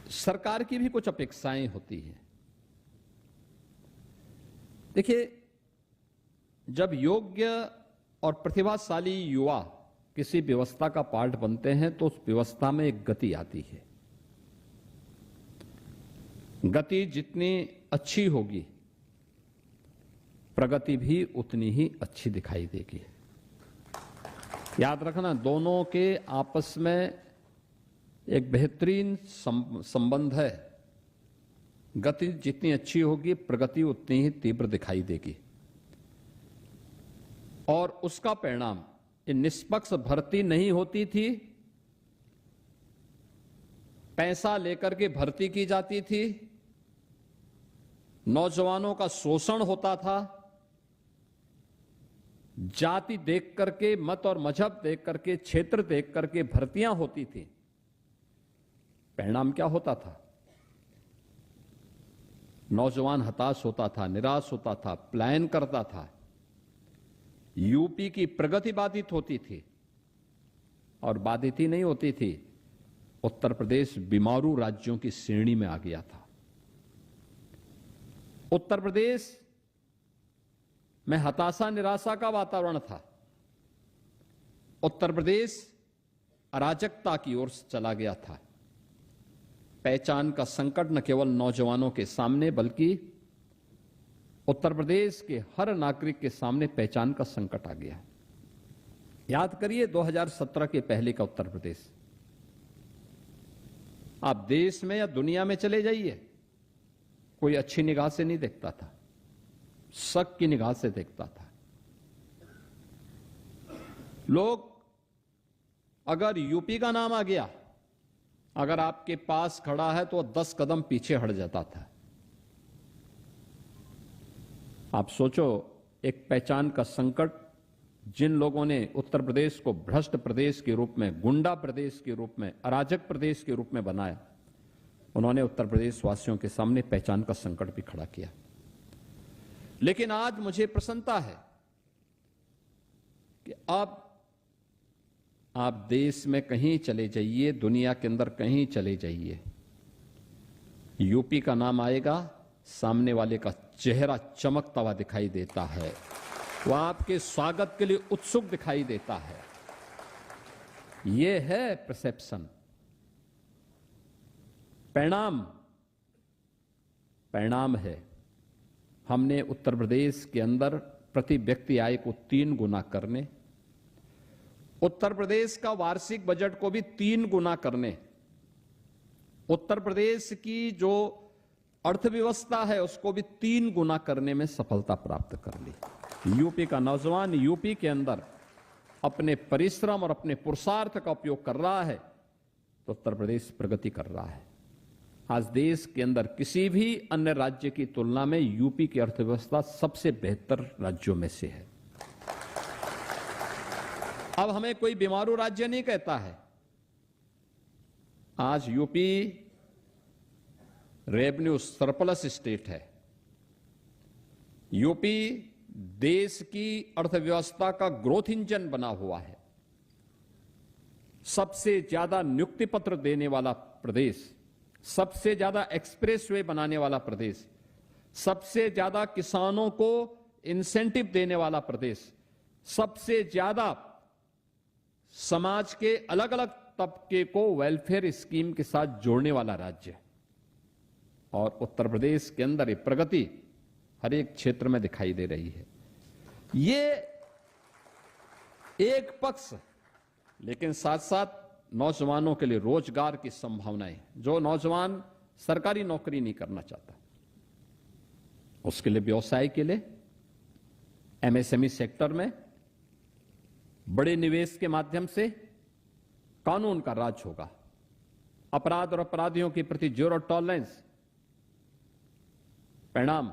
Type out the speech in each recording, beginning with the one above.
सरकार की भी कुछ अपेक्षाएं होती हैं। देखिए, जब योग्य और प्रतिभाशाली युवा किसी व्यवस्था का पार्ट बनते हैं तो उस व्यवस्था में एक गति आती है। गति जितनी अच्छी होगी, प्रगति भी उतनी ही अच्छी दिखाई देगी। याद रखना, दोनों के आपस में एक बेहतरीन संबंध है। गति जितनी अच्छी होगी, प्रगति उतनी ही तीव्र दिखाई देगी। और उसका परिणाम, ये निष्पक्ष भर्ती नहीं होती थी, पैसा लेकर के भर्ती की जाती थी, नौजवानों का शोषण होता था, जाति देख करके, मत और मजहब देख करके, क्षेत्र देख करके भर्तियां होती थी। परिणाम क्या होता था? नौजवान हताश होता था, निराश होता था, पलायन करता था। यूपी की प्रगति बाधित होती थी, और बाधित ही नहीं होती थी, उत्तर प्रदेश बीमारू राज्यों की श्रेणी में आ गया था। उत्तर प्रदेश में हताशा निराशा का वातावरण था। उत्तर प्रदेश अराजकता की ओर चला गया था। पहचान का संकट न केवल नौजवानों के सामने, बल्कि उत्तर प्रदेश के हर नागरिक के सामने पहचान का संकट आ गया। याद करिए 2017 के पहले का उत्तर प्रदेश। आप देश में या दुनिया में चले जाइए, कोई अच्छी निगाह से नहीं देखता था, शक की निगाह से देखता था। लोग, अगर यूपी का नाम आ गया, अगर आपके पास खड़ा है तो 10 कदम पीछे हट जाता था। आप सोचो, एक पहचान का संकट, जिन लोगों ने उत्तर प्रदेश को भ्रष्ट प्रदेश के रूप में, गुंडा प्रदेश के रूप में, अराजक प्रदेश के रूप में बनाया, उन्होंने उत्तर प्रदेश वासियों के सामने पहचान का संकट भी खड़ा किया। लेकिन आज मुझे प्रसन्नता है कि अब आप देश में कहीं चले जाइए, दुनिया के अंदर कहीं चले जाइए, यूपी का नाम आएगा, सामने वाले का चेहरा चमकता हुआ दिखाई देता है, वह आपके स्वागत के लिए उत्सुक दिखाई देता है। यह है परसेप्शन। परिणाम है, हमने उत्तर प्रदेश के अंदर प्रति व्यक्ति आय को 3 गुना करने, उत्तर प्रदेश का वार्षिक बजट को भी 3 गुना करने, उत्तर प्रदेश की जो अर्थव्यवस्था है उसको भी 3 गुना करने में सफलता प्राप्त कर ली। यूपी का नौजवान यूपी के अंदर अपने परिश्रम और अपने पुरुषार्थ का उपयोग कर रहा है तो उत्तर प्रदेश प्रगति कर रहा है। आज देश के अंदर किसी भी अन्य राज्य की तुलना में यूपी की अर्थव्यवस्था सबसे बेहतर राज्यों में से है। अब हमें कोई बीमारू राज्य नहीं कहता है। आज यूपी रेवेन्यू सरप्लस स्टेट है। यूपी देश की अर्थव्यवस्था का ग्रोथ इंजन बना हुआ है। सबसे ज्यादा नियुक्ति पत्र देने वाला प्रदेश, सबसे ज्यादा एक्सप्रेसवे बनाने वाला प्रदेश, सबसे ज्यादा किसानों को इंसेंटिव देने वाला प्रदेश, सबसे ज्यादा समाज के अलग अलग तबके को वेलफेयर स्कीम के साथ जोड़ने वाला राज्य। और उत्तर प्रदेश के अंदर ये प्रगति हर एक क्षेत्र में दिखाई दे रही है। ये एक पक्ष, लेकिन साथ साथ नौजवानों के लिए रोजगार की संभावनाएं, जो नौजवान सरकारी नौकरी नहीं करना चाहता उसके लिए व्यवसाय के लिए एमएसएमई सेक्टर में बड़े निवेश के माध्यम से कानून का राज होगा। अपराध और अपराधियों के प्रति जीरो टॉलरेंस। परिणाम,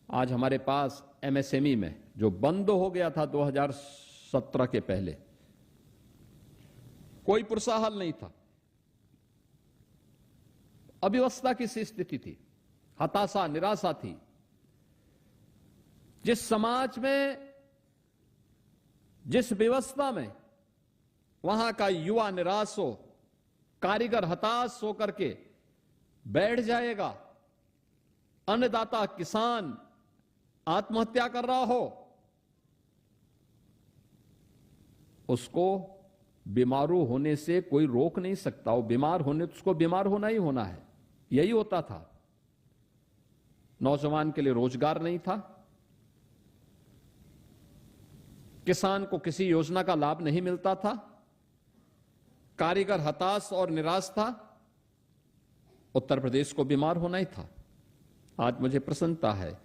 आज हमारे पास एमएसएमई में जो बंद हो गया था 2017 के पहले, कोई पुरसाहल नहीं था, अव्यवस्था की सी स्थिति थी, हताशा निराशा थी। जिस समाज में, जिस व्यवस्था में वहां का युवा निराश हो, कारीगर हताश होकर के बैठ जाएगा, अन्नदाता किसान आत्महत्या कर रहा हो, उसको बीमारू होने से कोई रोक नहीं सकता। वो बीमार होने तो उसको बीमार होना ही होना है। यही होता था। नौजवान के लिए रोजगार नहीं था, किसान को किसी योजना का लाभ नहीं मिलता था, कारीगर हताश और निराश था, उत्तर प्रदेश को बीमार होना ही था। आज मुझे प्रसन्नता है,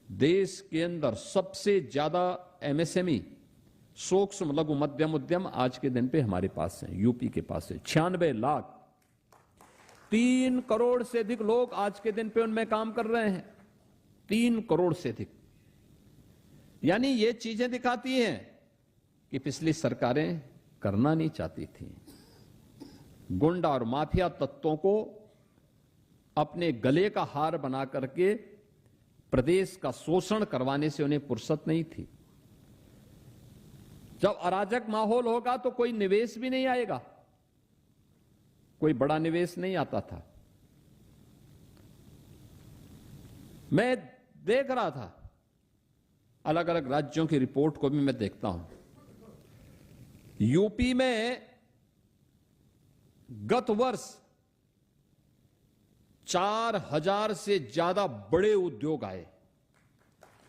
देश के अंदर सबसे ज्यादा एमएसएमई, सूक्ष्म लघु मध्यम उद्यम आज के दिन पे हमारे पास है, यूपी के पास है। 96 लाख, 3 करोड़ से अधिक लोग आज के दिन पे उनमें काम कर रहे हैं। 3 करोड़ से अधिक। यानी ये चीजें दिखाती हैं कि पिछली सरकारें करना नहीं चाहती थी। गुंडा और माफिया तत्वों को अपने गले का हार बना करके प्रदेश का शोषण करवाने से उन्हें फुर्सत नहीं थी। जब अराजक माहौल होगा तो कोई निवेश भी नहीं आएगा, कोई बड़ा निवेश नहीं आता था। मैं देख रहा था, अलग अलग राज्यों की रिपोर्ट को भी मैं देखता हूं। यूपी में गत वर्ष 4000 से ज्यादा बड़े उद्योग आए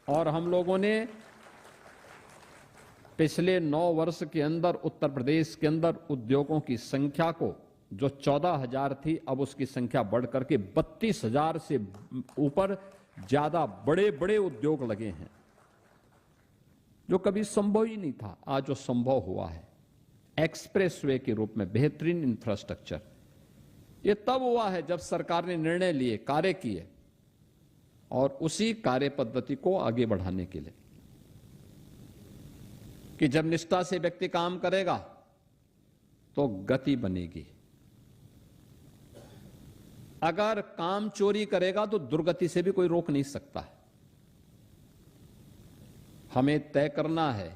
और हम लोगों ने पिछले 9 वर्ष के अंदर उत्तर प्रदेश के अंदर उद्योगों की संख्या को, जो 14,000 थी, अब उसकी संख्या बढ़कर के 32,000 से ऊपर ज्यादा बड़े बड़े उद्योग लगे हैं, जो कभी संभव ही नहीं था। आज जो संभव हुआ है, एक्सप्रेसवे के रूप में बेहतरीन इंफ्रास्ट्रक्चर, ये तब हुआ है जब सरकार ने निर्णय लिए, कार्य किए, और उसी कार्य पद्धति को आगे बढ़ाने के लिए कि जब निष्ठा से व्यक्ति काम करेगा तो गति बनेगी। अगर काम चोरी करेगा तो दुर्गति से भी कोई रोक नहीं सकता। हमें तय करना है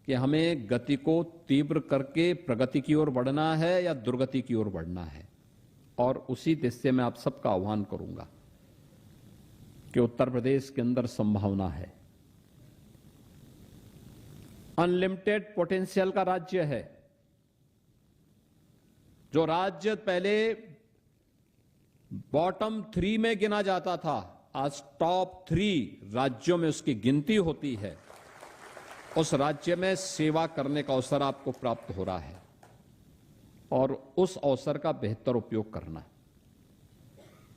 कि हमें गति को तीव्र करके प्रगति की ओर बढ़ना है या दुर्गति की ओर बढ़ना है, और उसी दिशा में आप सबका आह्वान करूंगा कि उत्तर प्रदेश के अंदर संभावना है। अनलिमिटेड पोटेंशियल का राज्य है। जो राज्य पहले बॉटम 3 में गिना जाता था, आज टॉप 3 राज्यों में उसकी गिनती होती है। उस राज्य में सेवा करने का अवसर आपको प्राप्त हो रहा है और उस अवसर का बेहतर उपयोग करना,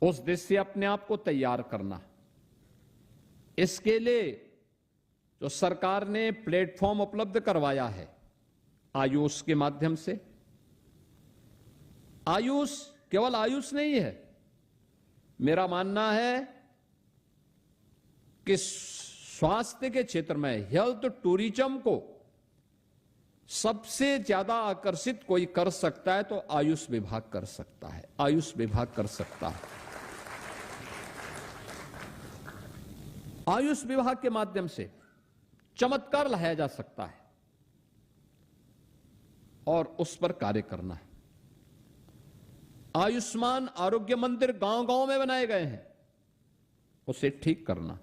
उस दिशा से अपने आप को तैयार करना। इसके लिए जो सरकार ने प्लेटफॉर्म उपलब्ध करवाया है आयुष के माध्यम से, आयुष केवल आयुष नहीं है। मेरा मानना है कि स्वास्थ्य के क्षेत्र में हेल्थ टूरिज्म को सबसे ज्यादा आकर्षित कोई कर सकता है तो आयुष विभाग कर सकता है, आयुष विभाग कर सकता है। आयुष विभाग के माध्यम से चमत्कार लाया जा सकता है और उस पर कार्य करना है। आयुष्मान आरोग्य मंदिर गांव-गांव में बनाए गए हैं, उसे ठीक करना।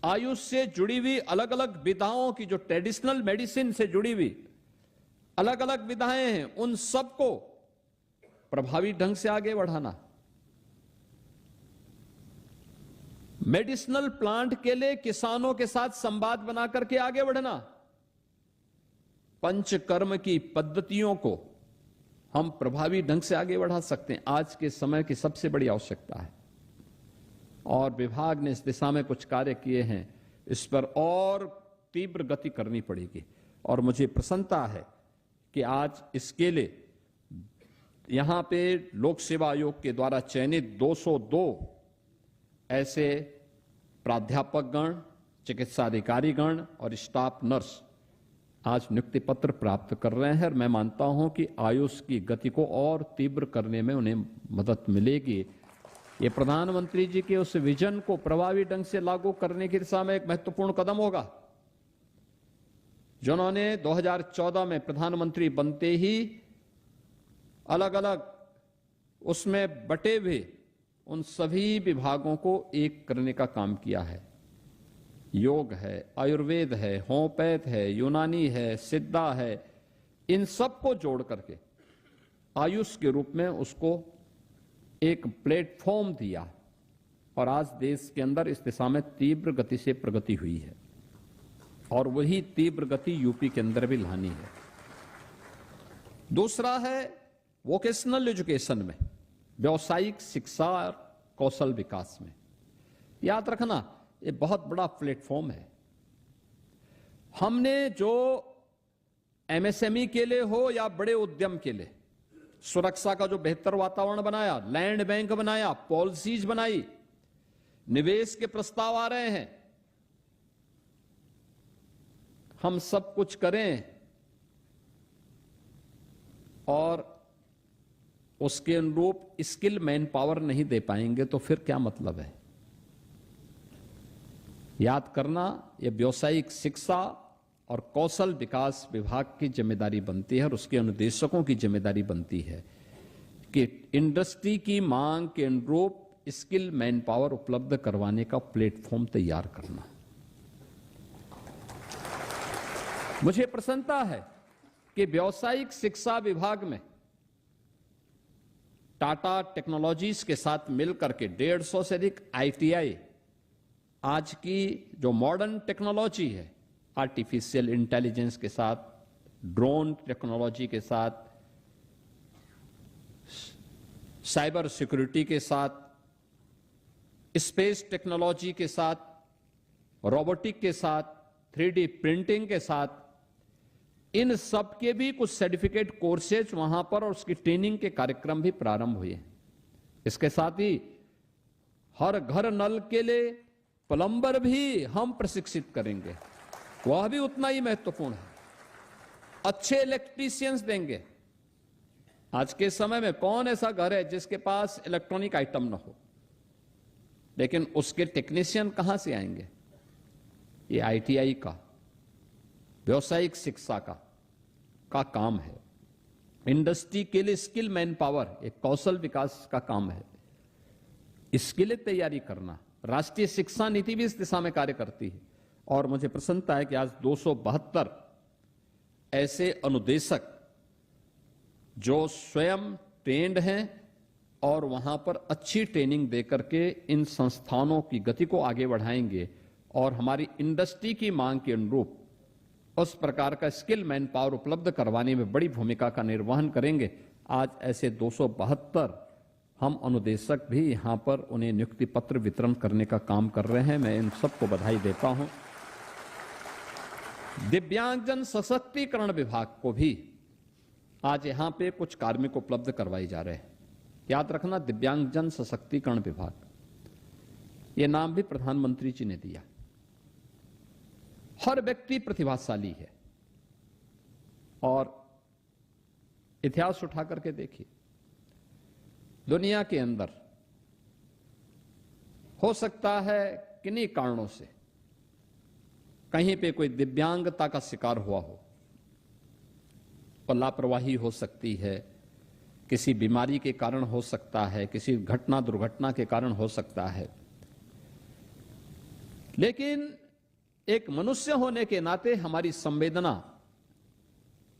आयुष से जुड़ी हुई अलग अलग विधाओं की, जो ट्रेडिशनल मेडिसिन से जुड़ी हुई अलग अलग विधाएं हैं, उन सबको प्रभावी ढंग से आगे बढ़ाना। मेडिसिनल प्लांट के लिए किसानों के साथ संवाद बना करके आगे बढ़ना। पंचकर्म की पद्धतियों को हम प्रभावी ढंग से आगे बढ़ा सकते हैं। आज के समय की सबसे बड़ी आवश्यकता है और विभाग ने इस दिशा में कुछ कार्य किए हैं। इस पर और तीव्र गति करनी पड़ेगी और मुझे प्रसन्नता है कि आज इसके लिए यहां पे लोक सेवा आयोग के द्वारा चयनित 202 ऐसे प्राध्यापकगण, चिकित्सा अधिकारीगण और स्टाफ नर्स आज नियुक्ति पत्र प्राप्त कर रहे हैं। और मैं मानता हूं कि आयुष की गति को और तीव्र करने में उन्हें मदद मिलेगी। ये प्रधानमंत्री जी के उस विजन को प्रभावी ढंग से लागू करने की दिशा में एक महत्वपूर्ण कदम होगा, जिन्होंने 2014 में प्रधानमंत्री बनते ही अलग अलग उसमें बटे हुए उन सभी विभागों को एक करने का काम किया है। योग है, आयुर्वेद है, होम्योपैथ है, यूनानी है, सिद्धा है, इन सबको जोड़ करके आयुष के रूप में उसको एक प्लेटफॉर्म दिया और आज देश के अंदर इस दिशा में तीव्र गति से प्रगति हुई है और वही तीव्र गति यूपी के अंदर भी लानी है। दूसरा है वोकेशनल एजुकेशन में, व्यावसायिक शिक्षा और कौशल विकास में। याद रखना, ये बहुत बड़ा प्लेटफॉर्म है। हमने जो एमएसएमई के लिए हो या बड़े उद्यम के लिए सुरक्षा का जो बेहतर वातावरण बनाया, लैंड बैंक बनाया, पॉलिसीज बनाई, निवेश के प्रस्ताव आ रहे हैं, हम सब कुछ करें और उसके अनुरूप स्किल मैन पावर नहीं दे पाएंगे तो फिर क्या मतलब है। याद करना, यह व्यावसायिक शिक्षा और कौशल विकास विभाग की जिम्मेदारी बनती है और उसके अनुदेशकों की जिम्मेदारी बनती है कि इंडस्ट्री की मांग के अनुरूप स्किल मैन पावर उपलब्ध करवाने का प्लेटफॉर्म तैयार करना। मुझे प्रसन्नता है कि व्यावसायिक शिक्षा विभाग में टाटा टेक्नोलॉजीज के साथ मिलकर के 150 से अधिक आईटीआई आज की जो मॉडर्न टेक्नोलॉजी है, आर्टिफिशियल इंटेलिजेंस के साथ, ड्रोन टेक्नोलॉजी के साथ, साइबर सिक्योरिटी के साथ, स्पेस टेक्नोलॉजी के साथ, रोबोटिक के साथ, 3D प्रिंटिंग के साथ, इन सब के भी कुछ सर्टिफिकेट कोर्सेज वहां पर और उसकी ट्रेनिंग के कार्यक्रम भी प्रारंभ हुए हैं। इसके साथ ही हर घर नल के लिए प्लम्बर भी हम प्रशिक्षित करेंगे, वह भी उतना ही महत्वपूर्ण है। अच्छे इलेक्ट्रीशियंस देंगे। आज के समय में कौन ऐसा घर है जिसके पास इलेक्ट्रॉनिक आइटम न हो, लेकिन उसके टेक्नीशियन कहां से आएंगे। ये आईटीआई का, व्यावसायिक शिक्षा का काम है। इंडस्ट्री के लिए स्किल मैन पावर, एक कौशल विकास का काम है। इसके लिए तैयारी करना। राष्ट्रीय शिक्षा नीति भी इस दिशा में कार्य करती है और मुझे प्रसन्नता है कि आज 272 ऐसे अनुदेशक जो स्वयं ट्रेंड हैं और वहां पर अच्छी ट्रेनिंग देकर के इन संस्थानों की गति को आगे बढ़ाएंगे और हमारी इंडस्ट्री की मांग के अनुरूप उस प्रकार का स्किल मैन पावर उपलब्ध करवाने में बड़ी भूमिका का निर्वहन करेंगे। आज ऐसे 272 हम अनुदेशक भी यहां पर उन्हें नियुक्ति पत्र वितरण करने का काम कर रहे हैं। मैं इन सबको बधाई देता हूं। दिव्यांगजन सशक्तिकरण विभाग को भी आज यहां पे कुछ कार्मिक उपलब्ध करवाए जा रहे हैं। याद रखना, दिव्यांगजन सशक्तिकरण विभाग, यह नाम भी प्रधानमंत्री जी ने दिया। हर व्यक्ति प्रतिभाशाली है और इतिहास उठा करके देखिए, दुनिया के अंदर हो सकता है किन्हीं कारणों से कहीं पे कोई दिव्यांगता का शिकार हुआ हो और लापरवाही हो सकती है, किसी बीमारी के कारण हो सकता है, किसी घटना दुर्घटना के कारण हो सकता है, लेकिन एक मनुष्य होने के नाते हमारी संवेदना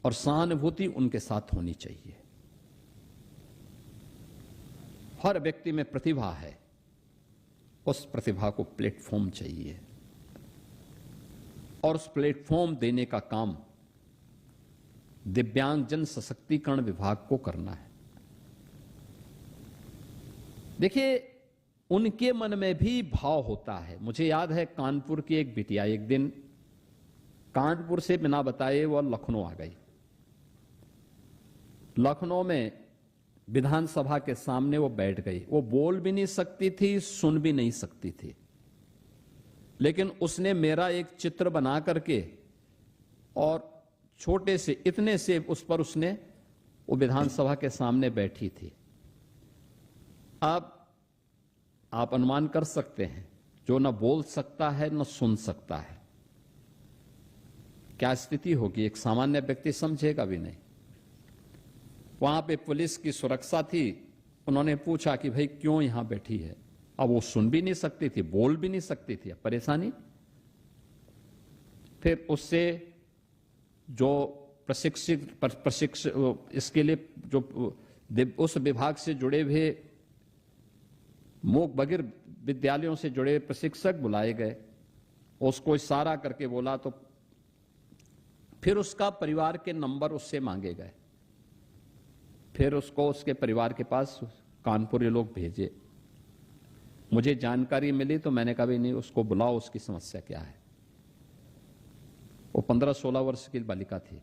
और सहानुभूति उनके साथ होनी चाहिए। हर व्यक्ति में प्रतिभा है, उस प्रतिभा को प्लेटफॉर्म चाहिए और उस प्लेटफॉर्म देने का काम दिव्यांगजन सशक्तिकरण विभाग को करना है। देखिए, उनके मन में भी भाव होता है। मुझे याद है, कानपुर की एक बिटिया एक दिन कानपुर से बिना बताए वह लखनऊ आ गई। लखनऊ में विधानसभा के सामने वो बैठ गई। वो बोल भी नहीं सकती थी, सुन भी नहीं सकती थी, लेकिन उसने मेरा एक चित्र बना करके और छोटे से इतने से उस पर उसने वो विधानसभा के सामने बैठी थी। अब आप अनुमान कर सकते हैं, जो न बोल सकता है न सुन सकता है, क्या स्थिति होगी। एक सामान्य व्यक्ति समझेगा भी नहीं। वहां पे पुलिस की सुरक्षा थी। उन्होंने पूछा कि भाई क्यों यहां बैठी है। अब वो सुन भी नहीं सकती थी, बोल भी नहीं सकती थी, अब परेशानी। फिर उससे जो प्रशिक्षित इसके लिए जो उस विभाग से जुड़े हुए मूक बधिर विद्यालयों से जुड़े प्रशिक्षक बुलाए गए। उसको इशारा करके बोला तो फिर उसका परिवार के नंबर उससे मांगे गए। फिर उसको उसके परिवार के पास कानपुर ये लोग भेजे। मुझे जानकारी मिली तो मैंने कहा भी नहीं, उसको बुलाओ, उसकी समस्या क्या है। वो 15-16 वर्ष की बालिका थी।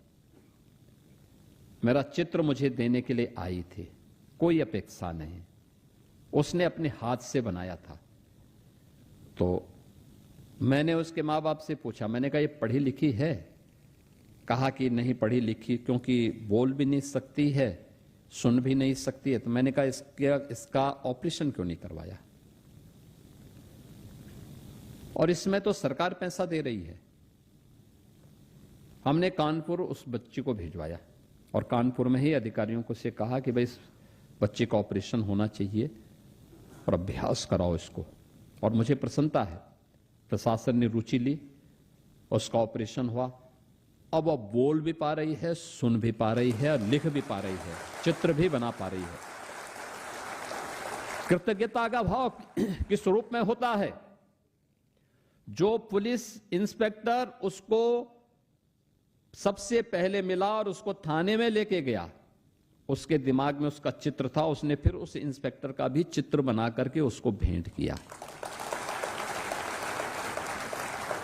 मेरा चित्र मुझे देने के लिए आई थी, कोई अपेक्षा नहीं, उसने अपने हाथ से बनाया था। तो मैंने उसके माँ बाप से पूछा, मैंने कहा ये पढ़ी लिखी है? कहा कि नहीं पढ़ी लिखी, क्योंकि बोल भी नहीं सकती है, सुन भी नहीं सकती है। तो मैंने कहा इसका ऑपरेशन क्यों नहीं करवाया? और इसमें तो सरकार पैसा दे रही है। हमने कानपुर उस बच्ची को भिजवाया और कानपुर में ही अधिकारियों को से कहा कि भाई इस बच्चे का ऑपरेशन होना चाहिए और अभ्यास कराओ इसको। और मुझे प्रसन्नता है, प्रशासन ने रुचि ली, उसका ऑपरेशन हुआ। अब वो बोल भी पा रही है, सुन भी पा रही है, लिख भी पा रही है, चित्र भी बना पा रही है। कृतज्ञता का भाव किस रूप में होता है? जो पुलिस इंस्पेक्टर उसको सबसे पहले मिला और उसको थाने में लेके गया, उसके दिमाग में उसका चित्र था, उसने फिर उस इंस्पेक्टर का भी चित्र बना करके उसको भेंट किया।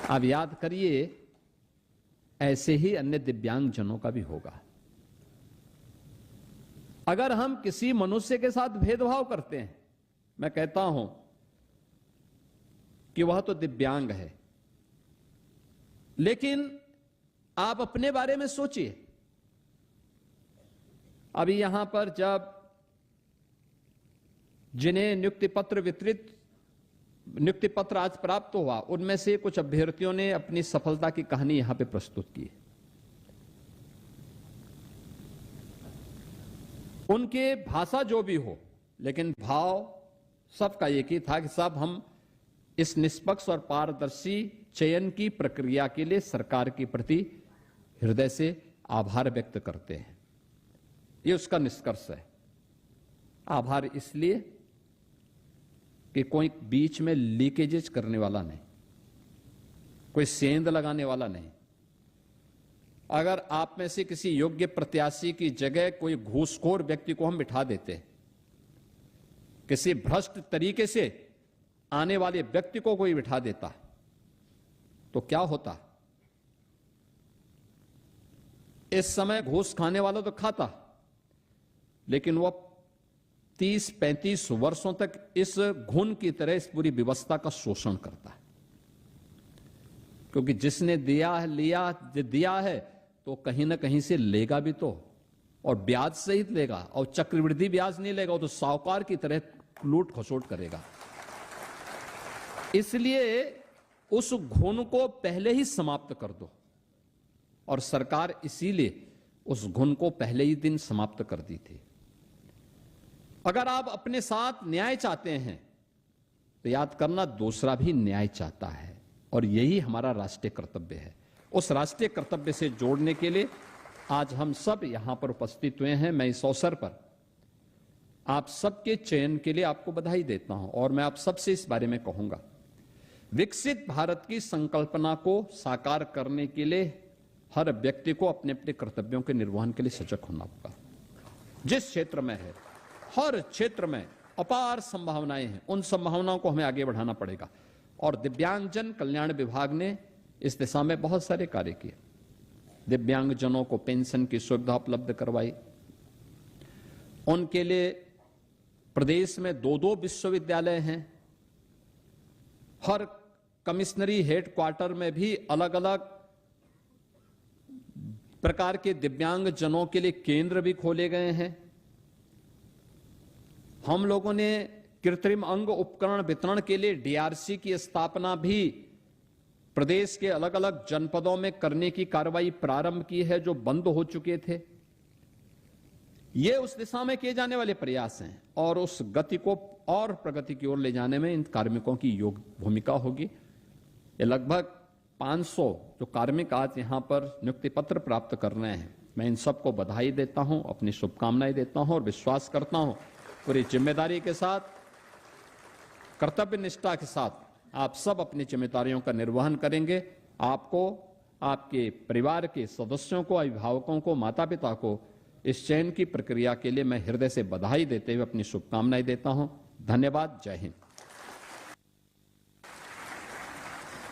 अब याद करिए, ऐसे ही अन्य दिव्यांगजनों का भी होगा। अगर हम किसी मनुष्य के साथ भेदभाव करते हैं, मैं कहता हूं कि वह तो दिव्यांग है, लेकिन आप अपने बारे में सोचिए। अभी यहां पर जब जिन्हें नियुक्ति पत्र आज प्राप्त हुआ, उनमें से कुछ अभ्यर्थियों ने अपनी सफलता की कहानी यहां पे प्रस्तुत की। उनके भाषा जो भी हो, लेकिन भाव सबका एक ही था कि सब हम इस निष्पक्ष और पारदर्शी चयन की प्रक्रिया के लिए सरकार के प्रति हृदय से आभार व्यक्त करते हैं। ये उसका निष्कर्ष है। आभार इसलिए कि कोई बीच में लीकेजेस करने वाला नहीं, कोई सेंध लगाने वाला नहीं। अगर आप में से किसी योग्य प्रत्याशी की जगह कोई घूसखोर व्यक्ति को हम बिठा देते, किसी भ्रष्ट तरीके से आने वाले व्यक्ति को कोई बिठा देता, तो क्या होता? इस समय घूस खाने वाला तो खाता, लेकिन वह 30-35 वर्षों तक इस घुन की तरह इस पूरी व्यवस्था का शोषण करता है। क्योंकि जिसने दिया है तो कहीं ना कहीं से लेगा भी तो, और ब्याज सहित लेगा, और चक्रवृद्धि ब्याज नहीं लेगा, तो साहूकार की तरह लूट खसोट करेगा। इसलिए उस घुन को पहले ही समाप्त कर दो, और सरकार इसीलिए उस घुन को पहले ही दिन समाप्त कर दी थी। अगर आप अपने साथ न्याय चाहते हैं तो याद करना, दूसरा भी न्याय चाहता है, और यही हमारा राष्ट्रीय कर्तव्य है। उस राष्ट्रीय कर्तव्य से जोड़ने के लिए आज हम सब यहां पर उपस्थित हुए हैं। मैं इस अवसर पर आप सबके चयन के लिए आपको बधाई देता हूं, और मैं आप सबसे इस बारे में कहूंगा, विकसित भारत की संकल्पना को साकार करने के लिए हर व्यक्ति को अपने अपने कर्तव्यों के निर्वहन के लिए सजग होना होगा। जिस क्षेत्र में है, हर क्षेत्र में अपार संभावनाएं हैं, उन संभावनाओं को हमें आगे बढ़ाना पड़ेगा। और दिव्यांगजन कल्याण विभाग ने इस दिशा में बहुत सारे कार्य किए। दिव्यांगजनों को पेंशन की सुविधा उपलब्ध करवाई, उनके लिए प्रदेश में 2-2 विश्वविद्यालय हैं। हर कमिश्नरी हेडक्वार्टर में भी अलग अलग प्रकार के दिव्यांगजनों के लिए केंद्र भी खोले गए हैं। हम लोगों ने कृत्रिम अंग उपकरण वितरण के लिए डीआरसी की स्थापना भी प्रदेश के अलग अलग जनपदों में करने की कार्रवाई प्रारंभ की है, जो बंद हो चुके थे। ये उस दिशा में किए जाने वाले प्रयास हैं और उस गति को और प्रगति की ओर ले जाने में इन कार्मिकों की योग भूमिका होगी। ये लगभग 500 जो कार्मिक आज यहां पर नियुक्ति पत्र प्राप्त कर रहे हैं, मैं इन सबको बधाई देता हूं, अपनी शुभकामनाएं देता हूं और विश्वास करता हूं पूरी जिम्मेदारी के साथ, कर्तव्य निष्ठा के साथ आप सब अपनी जिम्मेदारियों का निर्वहन करेंगे। आपको, आपके परिवार के सदस्यों को, अभिभावकों को, माता पिता को इस चयन की प्रक्रिया के लिए मैं हृदय से बधाई देते हुए अपनी शुभकामनाएं देता हूं। धन्यवाद। जय हिंद।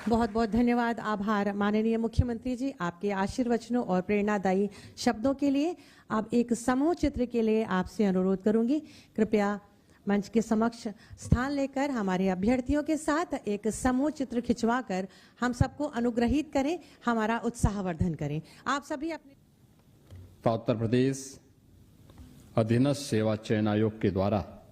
बहुत बहुत धन्यवाद, आभार माननीय मुख्यमंत्री जी, आपके आशीर्वचनों और प्रेरणादायी शब्दों के लिए। अब एक समूह चित्र के लिए आपसे अनुरोध करूंगी, कृपया मंच के समक्ष स्थान लेकर हमारे अभ्यर्थियों के साथ एक समूह चित्र खिंचवाकर हम सबको अनुग्रहित करें, हमारा उत्साहवर्धन करें। आप सभी अपने उत्तर प्रदेश अधीनस्थ सेवा चयन आयोग के द्वारा